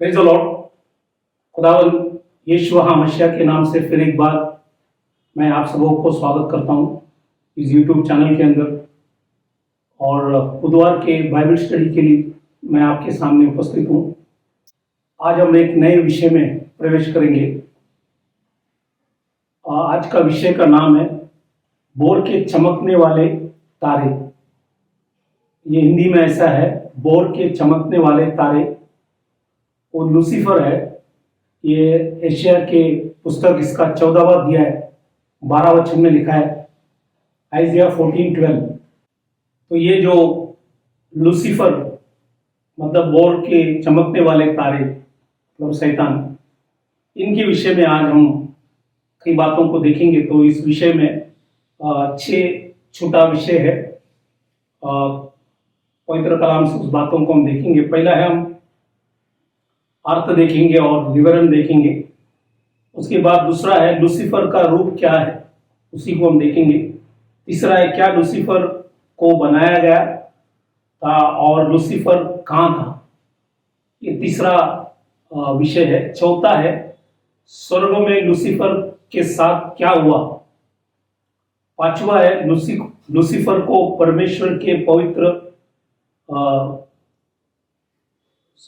Praise the Lord. खुदावन यीशु मसीह के नाम से फिर एक बार मैं आप सबों को स्वागत करता हूँ इस यूट्यूब चैनल के अंदर। और बुधवार के बाइबल स्टडी के लिए मैं आपके सामने उपस्थित हूँ। आज हम एक नए विषय में प्रवेश करेंगे। आज का विषय का नाम है बोर के चमकने वाले तारे। ये हिंदी में ऐसा है, बोर के चमकने वाले तारे। वो लूसीफर है। ये एशिया के पुस्तक इसका 14वां अध्याय 12 वचन में लिखा है, आइजिया 14:12। तो ये जो लूसीफर मतलब बोर के चमकने वाले तारे मतलब शैतान, इनके विषय में आज हम कई बातों को देखेंगे। तो इस विषय में 6 छोटा विषय है। पवित्र कलाम से उस बातों को हम देखेंगे। पहला है, हम अर्थ देखेंगे और विवरण देखेंगे। उसके बाद दूसरा है लूसीफर का रूप क्या है, उसी को हम देखेंगे। तीसरा है क्या लूसीफर को बनाया गया था और लूसीफर कहाँ था, ये तीसरा विषय है। चौथा है स्वर्ग में लूसीफर के साथ क्या हुआ। पांचवा है लूसीफर को परमेश्वर के पवित्र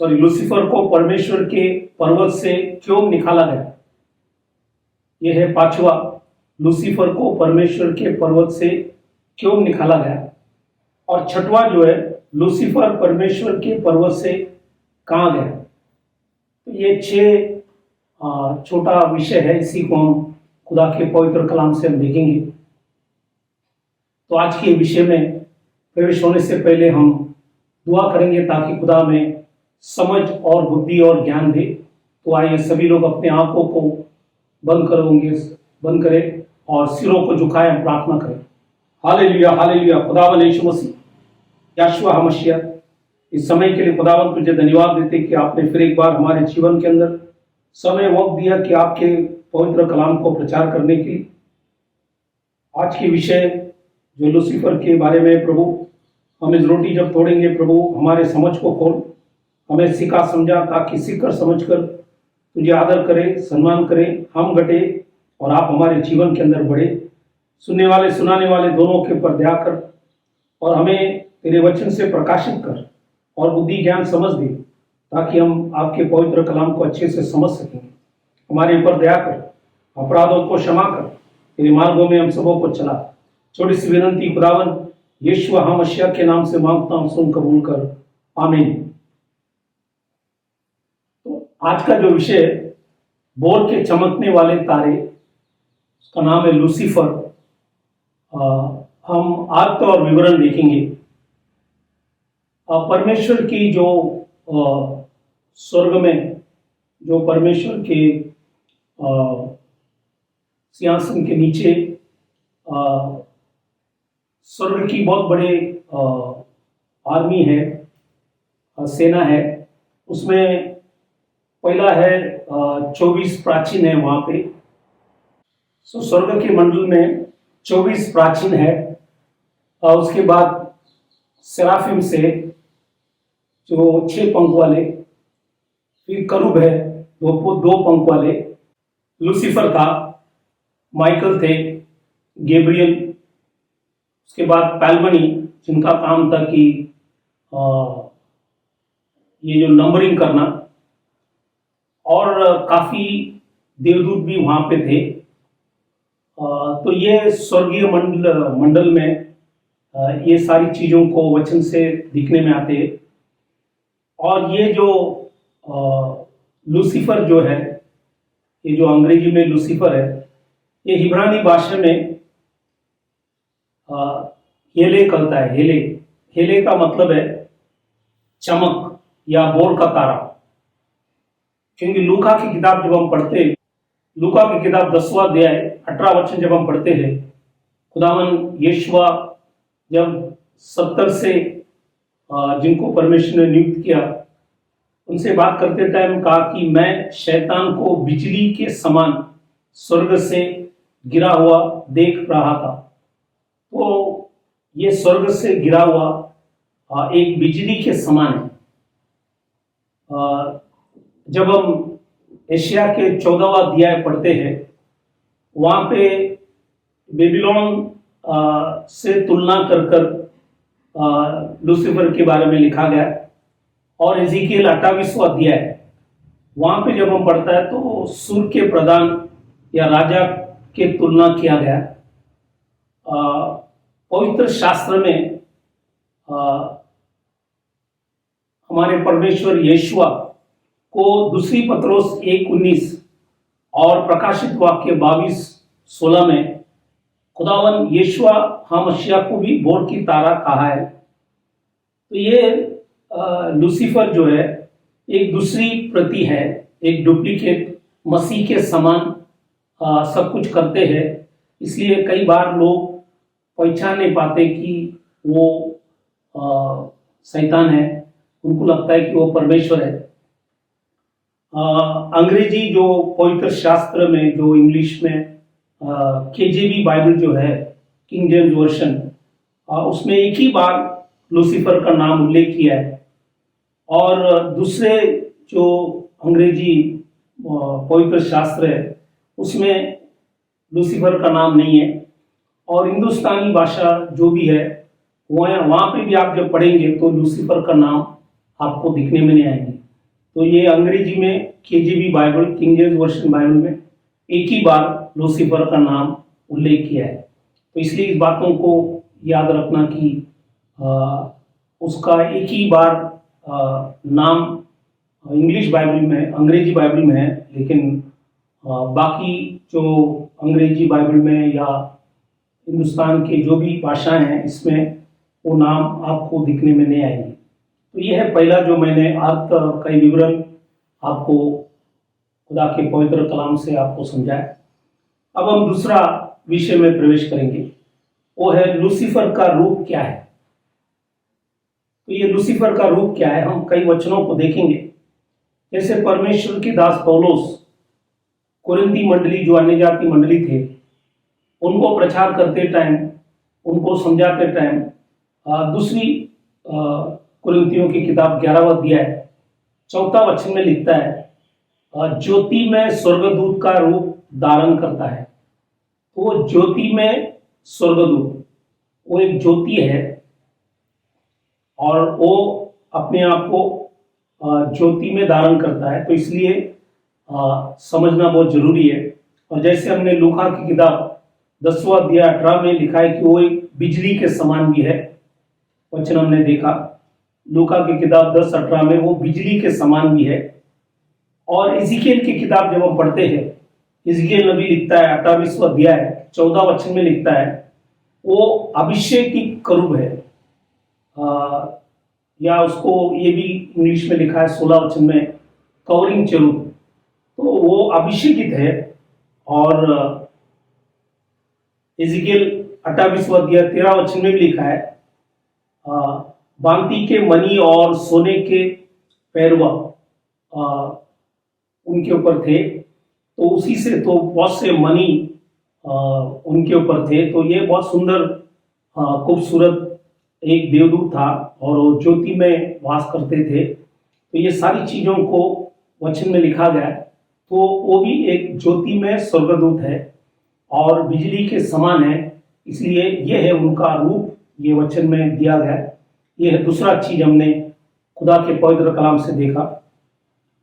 लूसीफर को परमेश्वर के पर्वत से क्यों निकाला गया। यह है पांचवा, लूसीफर को परमेश्वर के पर्वत से क्यों निकाला गया। और छठवां जो है, लूसीफर परमेश्वर के पर्वत से कहाँ गया। तो ये 6 छोटा विषय है, इसी को हम खुदा के पवित्र कलाम से हम देखेंगे। तो आज के विषय में प्रवेश होने से पहले हम दुआ करेंगे ताकि खुदा में समझ और बुद्धि और ज्ञान दे। तो आइए सभी लोग अपने आंखों को बंद करें और सिरों को झुकाएं, हम प्रार्थना करें। Hallelujah hallelujah. खुदावन यीशु मसीह यहोशुआ मसीह, इस समय के लिए खुदावन तुझे धन्यवाद देते कि आपने फिर एक बार हमारे जीवन के अंदर समय वक्त दिया कि आपके पवित्र कलाम को प्रचार करने के लिए। आज के विषय जो लूसीफर के बारे में, प्रभु हम इस रोटी जब तोड़ेंगे, प्रभु हमारे समझ को खोल, हमें सिखा समझा ताकि सीखकर समझकर तुझे आदर करें, सम्मान करें, हम घटे और आप हमारे जीवन के अंदर बढ़े। सुनने वाले सुनाने वाले दोनों के ऊपर दया कर और हमें तेरे वचन से प्रकाशित कर और बुद्धि ज्ञान समझ दे ताकि हम आपके पवित्र कलाम को अच्छे से समझ सकें। हमारे ऊपर दया कर, अपराधों को क्षमा कर, तेरे मार्गों में हम सबों को चला। छोटी सी विनंती खुदावन यीशु मसीह के नाम से मांगता हूं, सुन कबूल कर, आमीन। आज का जो विषय बोर के चमकने वाले तारे, उसका नाम है लूसीफर। हम अर्थ और विवरण देखेंगे। परमेश्वर की जो स्वर्ग में जो परमेश्वर के सिंहासन के नीचे स्वर्ग की बहुत बड़े आर्मी है, सेना है। उसमें पहला है 24 प्राचीन है वहां पे। स्वर्ग के मंडल में 24 प्राचीन है। और उसके बाद सेराफिम से जो 6 पंख वाले, फिर करूब है 2 पंख वाले, लूसीफर था, माइकल थे, गैब्रियल, उसके बाद पैलमनी जिनका काम था कि ये जो नंबरिंग करना, और काफी देवदूत भी वहां पे थे। तो ये स्वर्गीय मंडल में ये सारी चीजों को वचन से दिखने में आते हैं। और ये जो लूसीफर जो है, ये जो अंग्रेजी में लूसीफर है, ये हिब्रानी भाषा में हेले कहता है। हेले का मतलब है चमक या बोर का तारा। क्योंकि लूका की किताब जब हम पढ़ते हैं, लूका की किताब 10वां अध्याय 18 वचन जब हम पढ़ते हैं, खुदावन यीशुआ जब 70 से जिनको परमेश्वर ने नियुक्त किया, उनसे बात करते टाइम कहा कि मैं शैतान को बिजली के समान स्वर्ग से गिरा हुआ देख रहा था। तो ये स्वर्ग से गिरा हुआ एक बिजली के समान है। जब हम एशिया के 14वां अध्याय पढ़ते हैं, वहां पे बेबीलोन से तुलना कर कर लूसीफर के बारे में लिखा गया। और एजिकियल 28वां अध्याय, वहां पे जब हम पढ़ता है तो सुर के प्रधान या राजा के तुलना किया गया। पवित्र शास्त्र में हमारे परमेश्वर यीशुआ को दूसरी पत्रोस 1:19 और प्रकाशित वाक्य 22:16 में खुदावन यीशुआ हामशिया को भी भोर की तारा कहा है। तो ये लूसीफर जो है एक दूसरी प्रति है, एक डुप्लीकेट मसीह के समान सब कुछ करते हैं। इसलिए कई बार लोग पहचान नहीं पाते कि वो शैतान है, उनको लगता है कि वो परमेश्वर है। अंग्रेजी जो पवित्र शास्त्र में, जो इंग्लिश में केजेवी बाइबल जो है, किंग जेम्स वर्शन, उसमें एक ही बार लूसीफर का नाम उल्लेख किया है। और दूसरे जो अंग्रेजी पवित्र शास्त्र है उसमें लूसीफर का नाम नहीं है। और हिंदुस्तानी भाषा जो भी है वहाँ पे भी आप जब पढ़ेंगे तो लूसीफर का नाम आपको दिखने में नहीं आएंगे। तो ये अंग्रेजी में KJV Bible, King James version Bible में एक ही बार लूसीफर का नाम उल्लेख किया है। तो इसलिए इस बातों को याद रखना कि उसका एक ही बार नाम इंग्लिश बाइबल में, अंग्रेजी बाइबल में है, लेकिन बाकी जो अंग्रेजी बाइबल में या हिंदुस्तान के जो भी भाषाएं हैं इसमें वो नाम आपको दिखने में नहीं आएंगे। तो ये है पहला जो मैंने अर्थ कई विवरण आपको खुदा के पवित्र कलाम से आपको समझाया। अब हम दूसरा विषय में प्रवेश करेंगे, वो है लूसीफर का रूप क्या है। तो ये लूसीफर का रूप क्या है, हम कई वचनों को देखेंगे। जैसे परमेश्वर की दास पौलुस कुरिन्थी मंडली, जो अन्य जाति मंडली थे, उनको प्रचार करते टाइम, उनको समझाते टाइम दूसरी कुरिन्थियों की किताब 11वां अध्याय 4 वचन में लिखता है, ज्योति में स्वर्गदूत का रूप धारण करता है। तो वो ज्योति में स्वर्गदूत, वो एक ज्योति है और वो अपने आप को ज्योति में धारण करता है। तो इसलिए समझना बहुत जरूरी है। और जैसे हमने लूका की किताब 10वां अध्याय 18 में लिखा है कि वो एक बिजली के समान भी है, वचन हमने देखा लूका की किताब 10:18 में वो बिजली के समान भी है। और इज़िकियल की किताब जब हम पढ़ते हैं, इज़िकियल नबी लिखता है 28वां अध्याय 14 वचन में लिखता है, वो अभिषेक की करूब है, या उसको ये भी इंग्लिश में लिखा है 16 वचन में कवरिंग चरूब। तो वो अभिषेकित है। और इज़िकियल 28वां अध्याय 13 वचन में भी लिखा है, बांती के मणि और सोने के पैरवा उनके ऊपर थे। तो उसी से तो बहुत से मणि उनके ऊपर थे। तो ये बहुत सुंदर खूबसूरत एक देवदूत था और वो ज्योति में वास करते थे। तो ये सारी चीजों को वचन में लिखा गया। तो वो भी एक ज्योति में स्वर्गदूत है और बिजली के समान है, इसलिए ये है उनका रूप, ये वचन में दिया गया। ये है दूसरा चीज हमने खुदा के पवित्र कलाम से देखा।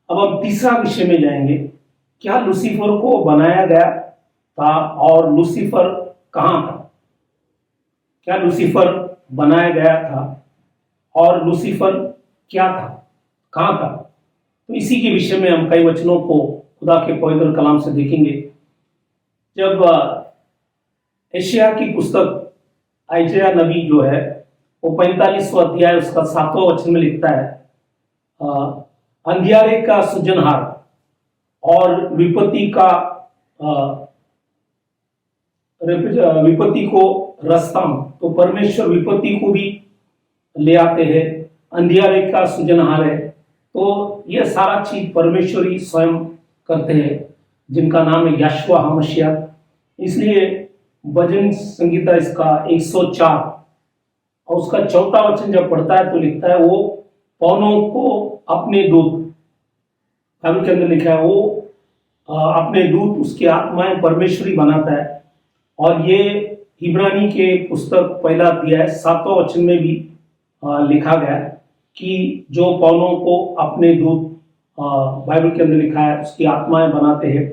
अब हम तीसरा विषय में जाएंगे, क्या लूसीफर को बनाया गया था और लूसीफर कहाँ था। क्या लूसीफर बनाया गया था और लूसीफर क्या था, कहाँ था। तो इसी के विषय में हम कई वचनों को खुदा के पवित्र कलाम से देखेंगे। जब एशिया की पुस्तक आइजया नबी जो है वो 45वां अध्याय उसका 7वां वचन में लिखता है, अंधियारे का सृजनहार और विपत्ति को रस्ताम। तो परमेश्वर विपत्ति को भी ले आते हैं, अंधियारे का सृजनहार है। तो ये सारा चीज परमेश्वर ही स्वयं करते हैं, जिनका नाम है यशवा हमशिया। इसलिए भजन संगीता इसका 104 और उसका 4 वचन जब पढ़ता है तो लिखता है, वो पौनों को अपने दूत बाइबल के अंदर लिखा है वो अपने दूत उसकी आत्माएं परमेश्वरी बनाता है। और ये इब्रानी के पुस्तक पहला अध्याय 7वां वचन में भी लिखा गया कि जो पौलों को अपने दूत बाइबल के अंदर लिखा है उसकी आत्माएं बनाते हैं।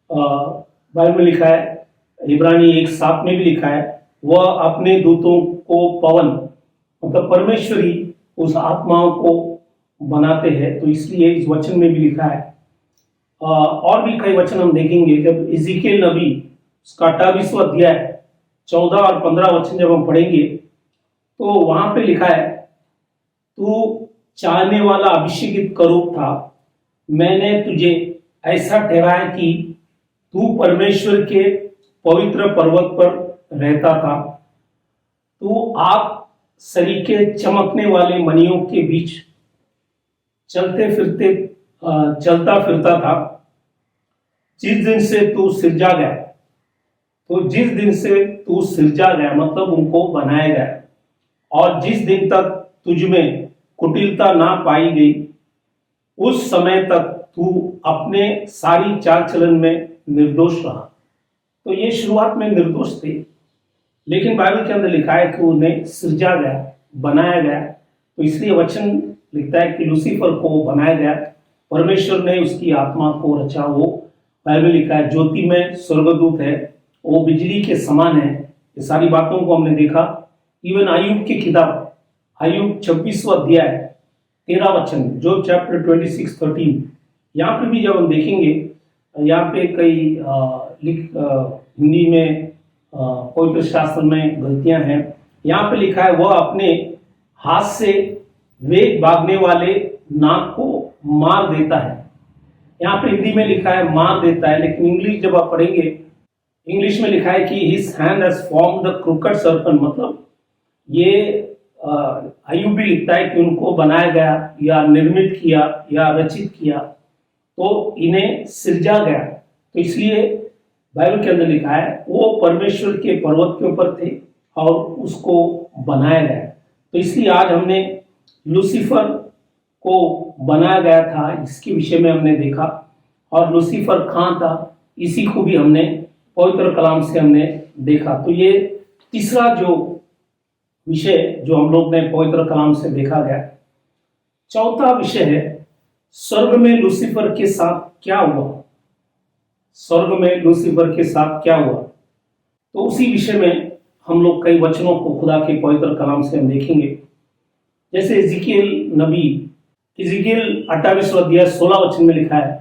बाइबल में लिखा है, इब्रानी 1:7 में भी लिखा है, वह अपने दूतों को पवन मतलब परमेश्वरी उस आत्माओं को बनाते हैं। तो इसलिए इस वचन में भी लिखा है। और भी कई वचन हम देखेंगे जब इज़िकियल नबी उसका 28वां अध्याय 14 और 15 वचन जब हम पढ़ेंगे तो वहां पे लिखा है, तू चाहने वाला अभिषेकित करूब था, मैंने तुझे ऐसा ठहराया कि तू परमेश्वर के पवित्र पर्वत पर रहता था। तू आप सरीखे चमकने वाले मणियों के बीच चलता फिरता था। जिस दिन से तू सिरजा गया, तो जिस दिन से तू सिरजा गया मतलब उनको बनाया गया, और जिस दिन तक तुझमें कुटिलता ना पाई गई, उस समय तक तू अपने सारी चाल चलन में निर्दोष रहा। तो ये शुरुआत में निर्दोष थे, लेकिन बाइबल के अंदर लिखा है कि उन्हें सृजा गया, बनाया गया। तो इसलिए वचन लिखता है कि लूसीफर को बनाया गया, परमेश्वर ने उसकी आत्मा को रचा। वो बाइबल लिखा है ज्योति में स्वर्गदूत है, वो बिजली के समान है। ये सारी बातों को हमने देखा। इवन अय्यूब की किताब, अय्यूब 26वां अध्याय 13 वचन, जो चैप्टर 26:13, यहाँ पे भी जब हम देखेंगे, यहाँ पे कई हिंदी में पवित्र शास्त्र में गलतियां हैं। यहाँ पे लिखा है वह अपने हाथ से वेग भागने वाले नाग को मार देता है। यहाँ पे हिंदी में लिखा है मार देता है, लेकिन इंग्लिश जब आप पढ़ेंगे, इंग्लिश में लिखा है कि his hand has formed the crooked serpent. मतलब ये अय्यूब भी लिखता है कि उनको बनाया गया या निर्मित किया या रचित किया, तो इन्हें सिरजा गया। तो इसलिए बाइबल के अंदर लिखा है वो परमेश्वर के पर्वत के ऊपर थे और उसको बनाया गया। तो इसलिए आज हमने लूसीफर को बनाया गया था, इसके विषय में हमने देखा। और लूसीफर कहाँ था, इसी को भी हमने पवित्र कलाम से हमने देखा। तो ये तीसरा जो विषय जो हम लोग ने पवित्र कलाम से देखा गया। चौथा विषय है स्वर्ग में लूसीफर के साथ क्या हुआ। स्वर्ग में लूसीफर के साथ क्या हुआ, तो उसी विषय में हम लोग कई वचनों को खुदा के पवित्र कलाम से हम देखेंगे। जैसे इज़िकियल नबी, इज़िकियल 28वां अध्याय 16 वचन में लिखा है,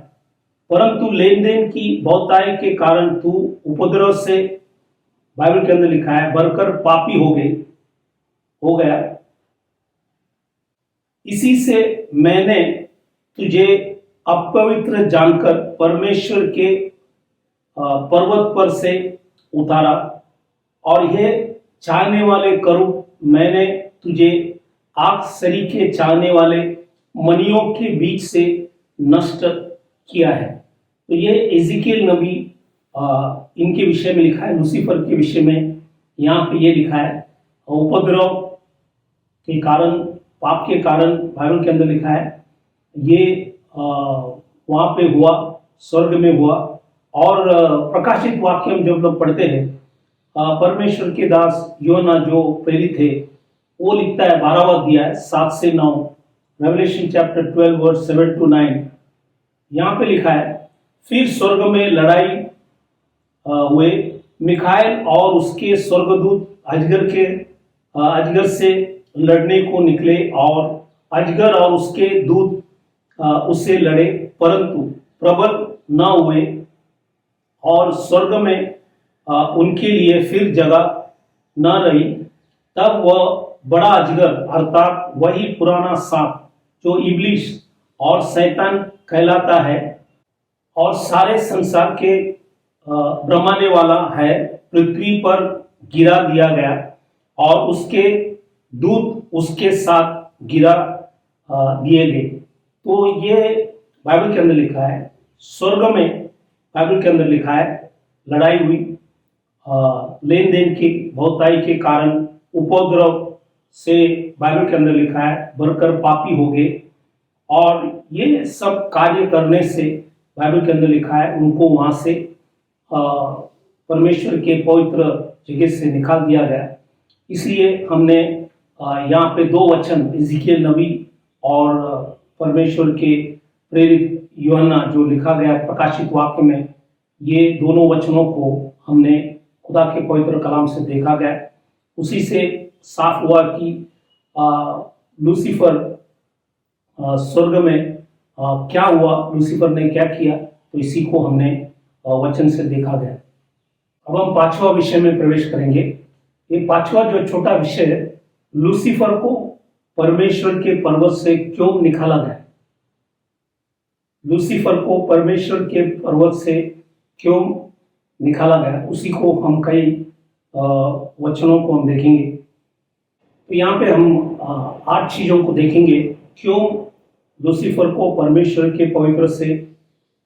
परंतु लेन देन की बहुताई के कारण तू उपद्रव से, बाइबल के अंदर लिखा है, बढ़कर पापी हो गया। इसी से मैंने तुझे अपवित्र जानकर परमेश्वर के पर्वत पर से उतारा, और यह चाहने वाले करूब मैंने तुझे आग सरीखे चाहने वाले मणियों के बीच से नष्ट किया है। तो ये इज़िकियल नबी इनके विषय में लिखा है, लूसीफर के विषय में यहाँ पे ये लिखा है। उपद्रव के कारण, पाप के कारण, बाइबल के अंदर लिखा है ये वहाँ पे हुआ, स्वर्ग में हुआ। और प्रकाशित वाक्य में जब लोग पढ़ते हैं, परमेश्वर के दास योना जो प्रेरित थे, वो लिखता है 12वां अध्याय 7 से 9, रेवलेशन चैप्टर 12 वर्स 7 to 9। यहाँ पे लिखा है, फिर स्वर्ग में लड़ाई हुए, मिखाएल और उसके स्वर्गदूत अजगर से लड़ने को निकले, और अजगर और उसके दूत उससे लड़े, परंतु प्रबल न हुए, और स्वर्ग में उनके लिए फिर जगह न रही। तब वह बड़ा अजगर अर्थात वही पुराना सांप जो इब्लिस और शैतान कहलाता है और सारे संसार के भ्रमाने वाला है, पृथ्वी पर गिरा दिया गया, और उसके दूत उसके साथ गिरा दिए गए। तो ये बाइबल के अंदर लिखा है, स्वर्ग में बाइबल के अंदर लिखा है लड़ाई हुई, लेन देन की बहुताई के कारण, उपद्रव से, बाइबल के अंदर लिखा है बढ़कर पापी हो गए, और ये सब कार्य करने से बाइबल के अंदर लिखा है उनको वहां से परमेश्वर के पवित्र जगह से निकाल दिया गया। इसलिए हमने यहाँ पे दो वचन इज़िकियल नबी और परमेश्वर के प्रेरित यूहन्ना जो लिखा गया प्रकाशित वाक्य में, ये दोनों वचनों को हमने खुदा के पवित्र कलाम से देखा गया। उसी से साफ हुआ कि लूसीफर स्वर्ग में क्या हुआ, लूसीफर ने क्या किया, तो इसी को हमने वचन से देखा गया। अब हम पांचवा विषय में प्रवेश करेंगे। ये पांचवा जो छोटा विषय है, लूसीफर को परमेश्वर के पर्वत से क्यों निकाला गया। लूसीफर को परमेश्वर के पर्वत से क्यों निकाला गया, उसी को हम कई वचनों को हम देखेंगे। तो यहाँ पे हम 8 चीजों को देखेंगे क्यों लूसीफर को परमेश्वर के पवित्र से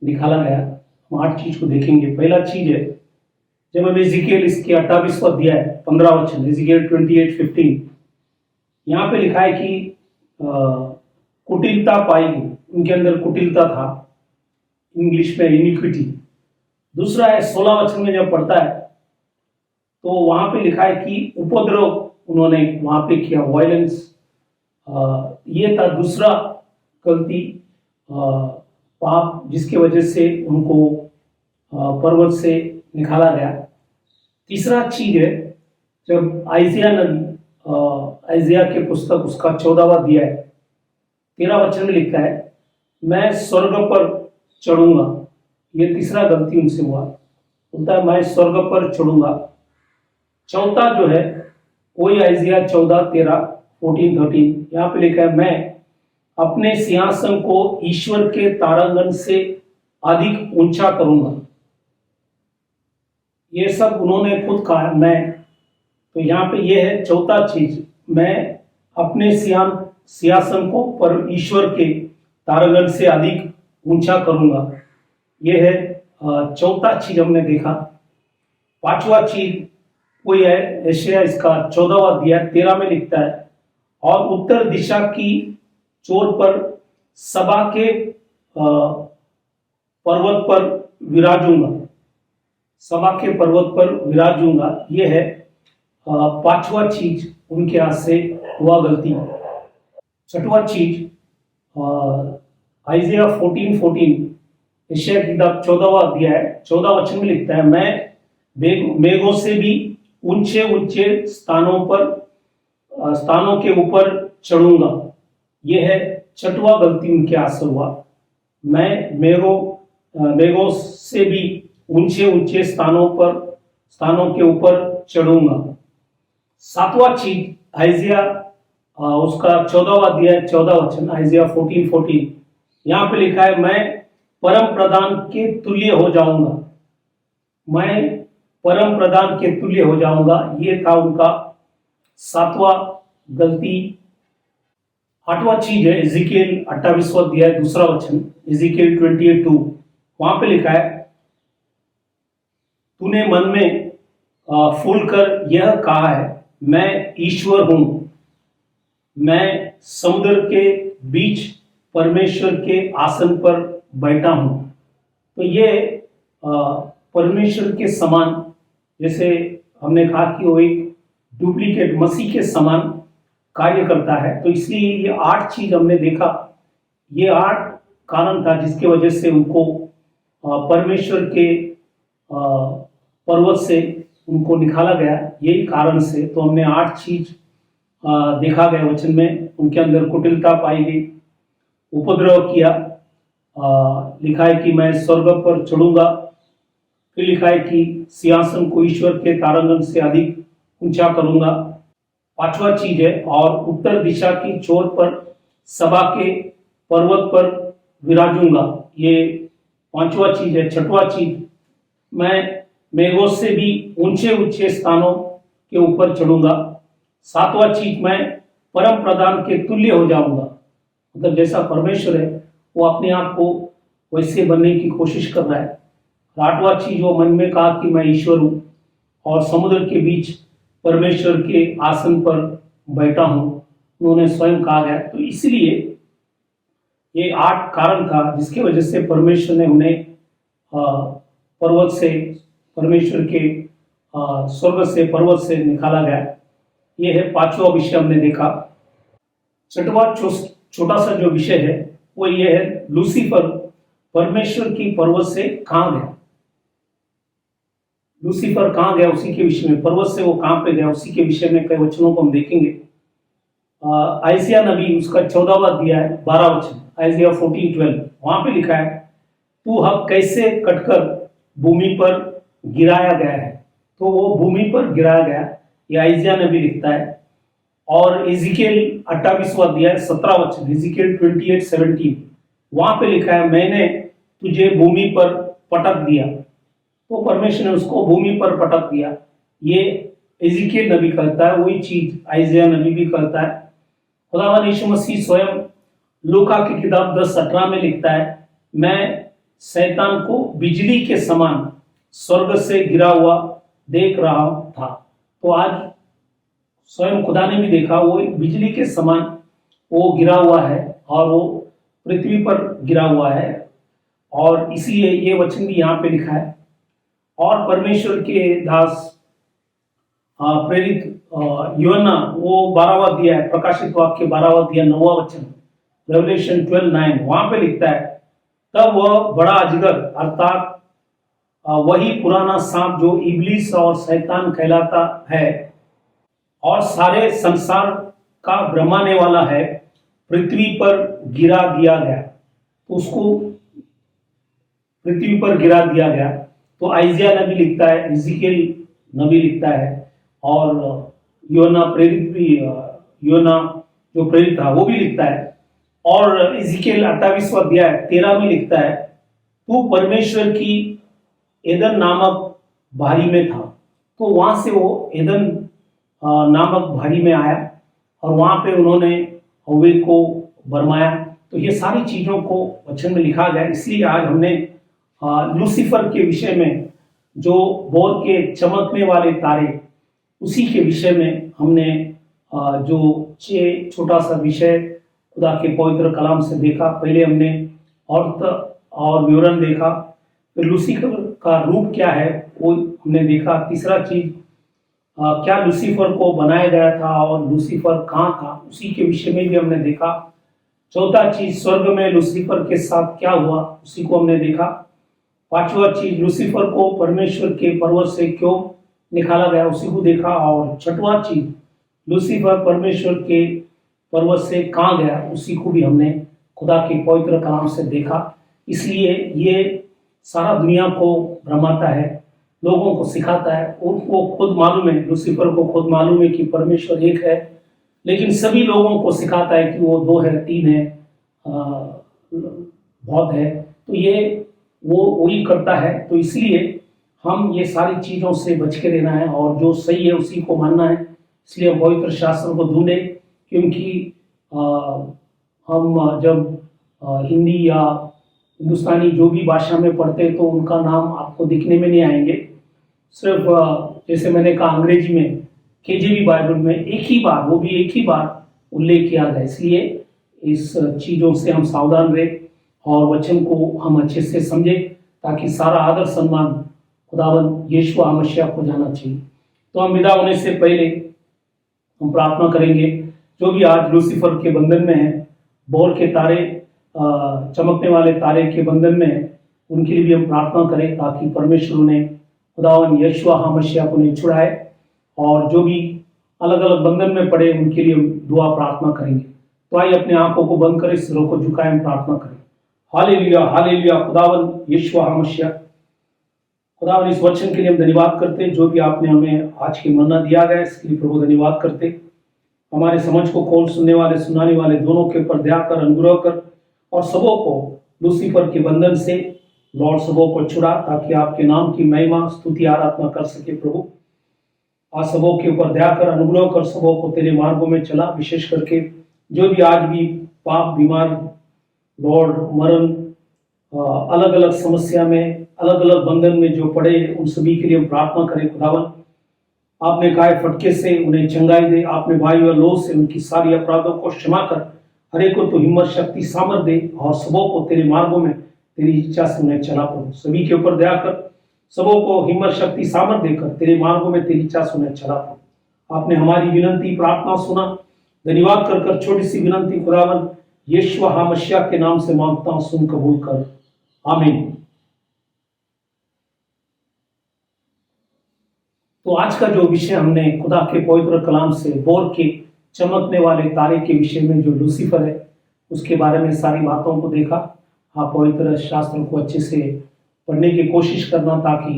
निकाला गया। हम 8 चीज को देखेंगे। पहला चीज है, जब हम इज़िकियल इसके 28वां अध्याय 15 वचन, इज़िकियल 28:15, यहाँ पे लिखा है कि कुटिलता पाई गई, उनके अंदर कुटिलता था, इंग्लिश में इनिक्विटी। दूसरा है 16 वचन में जब पढ़ता है तो वहां पे लिखा है कि उपद्रव उन्होंने वहां पे किया, वायलेंस। ये था दूसरा गलती, पाप, जिसके वजह से उनको पर्वत से निकाला गया। तीसरा चीज है, जब आइजिया नबी, आइजिया के पुस्तक उसका 14वां अध्याय 13 वचन में लिखता है, मैं स्वर्ग पर चढ़ूंगा। ये तीसरा गलती उनसे हुआ, बोलता है मैं स्वर्ग पर चढ़ूंगा। चौथा जो है वही आइजिया 14, 13, 14, 13, यहाँ पे लिखा है, मैं अपने सिंहासन को ईश्वर के तारांगण से अधिक ऊंचा करूंगा। ये सब उन्होंने खुद कहा, मैं। तो यहाँ पे ये है चौथा चीज, मैं अपने सिंहासन को पर ईश्वर के तारांगण से अधिक ऊंचा करूंगा। ये है चौथा चीज हमने देखा। पांचवा चीज वही है, यशायाह इसका 14वां अध्याय 13 में लिखता है, और उत्तर दिशा की चोर पर सभा के पर्वत पर विराजूंगा। सभा के पर्वत पर विराजूंगा, ये है पांचवा चीज उनके हाथ से हुआ गलती। छठवां चीज आइजिया 14:14, यशायाह की किताब 14वां अध्याय 14 वचन में लिखता है, मैं मेघों से भी ऊंचे ऊंचे स्थानों के ऊपर चढ़ूंगा। यह है छठवां गलती उनके हाथ से हुआ, मैं मेघों से भी ऊंचे ऊंचे स्थानों के ऊपर चढ़ूंगा। सातवां चीज आइजिया उसका 14वां अध्याय 14 वचन, आइजिया 14:14, यहाँ पे लिखा है, मैं परम प्रधान के तुल्य हो जाऊंगा। मैं परम प्रधान के तुल्य हो जाऊंगा, ये था उनका सातवां गलती। आठवां चीज है इज़िकियल 28वां अध्याय 2 वचन, इज़िकियल 28:2, वहां पे लिखा है, तूने मन में फूल कर यह कहा है, मैं ईश्वर हूं, मैं समुद्र के बीच परमेश्वर के आसन पर बैठा हूं। तो ये परमेश्वर के समान, जैसे हमने कहा कि वो एक डुप्लीकेट मसीह के समान कार्य करता है। तो इसलिए ये 8 चीज हमने देखा, ये 8 कारण था जिसके वजह से उनको परमेश्वर के पर्वत से उनको निकाला गया, यही कारण से। तो हमने 8 चीज देखा गया वचन में। उनके अंदर कुटिलता पाई गई, उपद्रव किया, लिखा है कि मैं स्वर्ग पर चढ़ूंगा, फिर लिखा है कि सिंहासन को ईश्वर के तारांगण से अधिक ऊंचा करूंगा। पांचवा चीज है, और उत्तर दिशा की चोर पर सभा के पर्वत पर विराजूंगा, ये पांचवा चीज है। छठवा चीज, मैं मेघों से भी ऊंचे ऊंचे स्थानों के ऊपर चढ़ूंगा। सातवां चीज, मैं परम प्रधान के तुल्य हो जाऊंगा, मतलब जैसा परमेश्वर है वो अपने आप को वैसे बनने की कोशिश कर रहा है। आठवां चीज, वो मन में कहा कि मैं ईश्वर हूं और समुद्र के बीच परमेश्वर के आसन पर बैठा हूं, उन्होंने स्वयं कहा गया। तो इसलिए ये 8 कारण था जिसकी वजह से परमेश्वर ने उन्हें पर्वत से, परमेश्वर के स्वर्ग से, पर्वत से निकाला गया। ये है 5वां विषय हमने देखा। 6वां छोटा सा जो विषय है वो ये है, लूसीफर परमेश्वर की पर्वत से कहां गया। लूसीफर कहां गया उसी के विषय में, पर्वत से वो कहां पे गया उसी के विषय में कई वचनों को हम देखेंगे। आइजिया नबी उसका 14वां अध्याय 12 वचन, आइजिया 14:12, वहां पे लिखा है, तू अब कैसे कटकर भूमि पर गिराया गया है। तो वो भूमि पर गिराया गया, ये आइजिया नबी लिखता है। और इजिकेल 28वां अध्याय 17 वचन, इजिकेल 28:17, वहां पे लिखा है, मैंने तुझे भूमि पर पटक दिया। तो परमेश्वर ने उसको भूमि पर पटक दिया। ये इजिकेल नबी कहता है, वही चीज आइजिया नबी भी कहता है। खुदावंद यीशु मसीह स्वयं लूका की किताब 10:18 में लिखता है, मैं शैतान को बिजली के समान स्वर्ग से गिरा हुआ देख रहा था। तो आज स्वयं खुदा ने भी देखा, वो बिजली के समान वो गिरा हुआ है और वो पृथ्वी पर गिरा हुआ है। और इसलिए ये वचन भी यहाँ पे लिखा है। और परमेश्वर के दास प्रेरित यूहन्ना, वो 12वां अध्याय, प्रकाशित वाक्य 12वां अध्याय 9वां वचन, रेवलेशन 12:9, वहां पे लिखता है, तब वह बड़ा अजगर अर्थात वही पुराना सांप जो इब्लीस और शैतान कहलाता है और सारे संसार का भ्रमाने वाला है, पृथ्वी पर गिरा दिया गया। तो उसको पृथ्वी पर गिरा दिया गया। तो आइजिया नबी लिखता है, इजिकेल नबी लिखता है, और यूहन्ना प्रेरित भी, यूहन्ना जो प्रेरित था वो भी लिखता है। और इजिकेल 28वां अध्याय 13 में लिखता है, तू परमेश्वर की एदन नामक भारी में था। तो वहां से वो एदन नामक भारी में आया और वहां पे उन्होंने हव्वे को बरमाया। तो ये सारी चीजों को वचन में लिखा गया। इसलिए आज हमने लूसीफर के विषय में, जो भोर के चमकने वाले तारे, उसी के विषय में हमने जो छोटा सा विषय खुदा के पवित्र कलाम से देखा। पहले हमने अर्थ और विवरण देखा, फिर लूसीफर का रूप क्या है वो हमने देखा। तीसरा चीज, क्या लूसीफर को बनाया गया था और लूसीफर कहाँ था, उसी के विषय में भी हमने देखा। चौथा चीज, स्वर्ग में लूसीफर के साथ क्या हुआ, उसी को हमने देखा। पांचवा चीज, लूसीफर को परमेश्वर के पर्वत से क्यों निकाला गया, उसी को देखा। और छठवां चीज, लूसीफर परमेश्वर के पर्वत से कहाँ गया, उसी को भी हमने खुदा के पवित्र कलाम से देखा। इसलिए ये सारा दुनिया को भ्रमाता है, लोगों को सिखाता है। उनको खुद मालूम है, लूसीफर को खुद मालूम है कि परमेश्वर एक है, लेकिन सभी लोगों को सिखाता है कि वो 2 है, 3 है, बहुत है। तो ये वो वही करता है। तो इसलिए हम ये सारी चीज़ों से बच के रहना है और जो सही है उसी को मानना है। इसलिए हम पवित्र शास्त्र को ढूंढे, क्योंकि हम जब हिंदी या हिंदुस्तानी जो भी भाषा में पढ़ते हैं तो उनका नाम आपको दिखने में नहीं आएंगे। सिर्फ जैसे मैंने कहा, अंग्रेजी में केजेवी बाइबल में एक ही बार, वो भी एक ही बार उल्लेख किया गया। इसलिए इस चीज़ों से हम सावधान रहे और वचन को हम अच्छे से समझे, ताकि सारा आदर सम्मान खुदावंद यीशु मसीह को जाना चाहिए। तो हम विदा होने से पहले हम प्रार्थना करेंगे। जो भी आज लूसीफर के बंधन में है, भोर के तारे, चमकने वाले तारे के बंधन में है, उनके लिए भी हम प्रार्थना करें ताकि परमेश्वर उन्हें, खुदावंद यीशु मसीह को उन्हें छुड़ाए। और जो भी अलग अलग बंधन में पड़े उनके लिए हम दुआ प्रार्थना करेंगे। तो आइए अपने आंखों को बंद करें, सिरों को झुकाएं, हम प्रार्थना करें। Hallelujah, hallelujah. खुदावंद यीशु मसीह, खुदावंद इस वचन के लिए हम धन्यवाद करते हैं। जो भी आपने हमें आज के मन्ना दिया गया, इसके लिए प्रभु धन्यवाद करते। हमारे समझ को खोल, सुनने वाले सुनाने वाले दोनों के ऊपर दया कर, अनुग्रह कर, और सबों को लूसीफर के बंधन से लॉर्ड सबों को छुड़ा, ताकि आपके नाम की महिमा, स्तुति, आराधना कर सके। प्रभु आज सबों के ऊपर दया कर, अनुग्रह कर, सबों को तेरे मार्गों में चला। विशेष करके जो भी आज भी पाप, बीमार, लॉर्ड, मरण, अलग अलग समस्या में, अलग अलग बंधन में जो पड़े, उन सभी के लिए हम प्रार्थना करें। खुदावन, आपने कहा फटके से उन्हें चंगाई दे, आपने भाई और लोह से उनकी सारी अपराधों को क्षमा कर हर एक को तो हिम्मत शक्ति सामर्थ दे और सबों को तेरे मार्गों में तेरी इच्छा से उन्हें चला प्रभु। सभी के ऊपर दया कर, सबों को हिम्मत शक्ति सामर्थ देकर तेरे मार्गों में तेरी इच्छा से उन्हें चला प्रभु। आपने हमारी विनंती प्रार्थना सुना, धन्यवाद कर छोटी सी विनंती खुदावन यीशु मसीह के नाम से मांगता हूं, सुन कबूल कर, आमीन। तो आज का जो विषय हमने खुदा के पवित्र कलाम से बोर के चमकने वाले तारे के विषय में जो लूसीफर है उसके बारे में सारी बातों को देखा। आप पवित्र शास्त्र को अच्छे से पढ़ने की कोशिश करना ताकि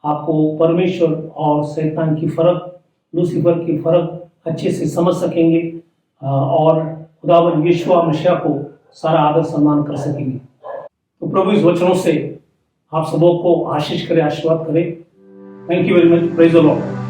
आपको परमेश्वर और शैतान की फर्क, लूसीफर की फर्क अच्छे से समझ सकेंगे और खुदावन यीशु मसीह को सारा आदर सम्मान कर सकेंगे। तो प्रभु इस वचनों से आप सबों को आशीष करे, आशीर्वाद करे। Thank you very much. Praise the Lord.